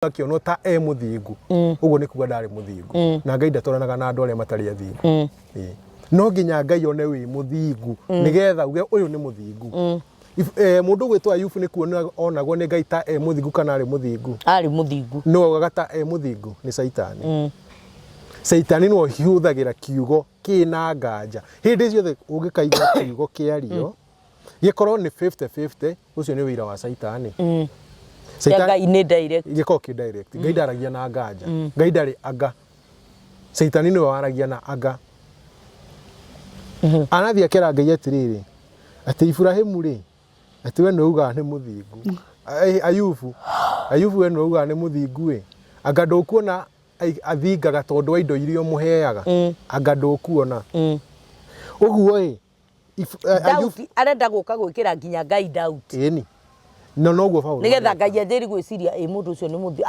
akĩonwo ta mũthingu ũguo nĩ kuga ndarĩ mũthingu na Ngai ndatoranaga na andũ arĩa matarĩ athingu no nginya Ngai one wĩ mũthingu nĩgetha uge ũyũ nĩ mũthingu mũndũ gwĩtwo Ayubu nĩ kuona onagwo nĩ Ngai ta mũthingu kana arĩ mũthingu arĩ mũthingu no augaga ta mũthingu nĩ Saitani Saitani no hiũthagĩra kiugo kĩna nganja hĩndĩ ciothe ũngĩkaigua kiugo kĩario gĩkorwo nĩ 50-50 ũcio nĩ wĩra wa Saitani Ngai nĩ direct gĩkorwo kĩ direct Ngai ndaragia na nganja Ngai ndarĩ anga Saitani nĩwe waragia na anga anathia kera Ngai atirĩrĩ atĩ Ibrahimu rĩ atĩ we nĩuga nĩ mũthingu Ayubu we nĩuga nĩ mũthingu ĩ anga ndũkuona athingaga tondũ wa indo iria mũheaga anga ndũkuona ũguo ĩ Ayubu arenda gũka gwĩkĩra nginya Ngai doubt ĩni no noguo Paulo nĩgetha Ngai anjĩri gwĩciria mũndũ ũcio nĩ mũthingu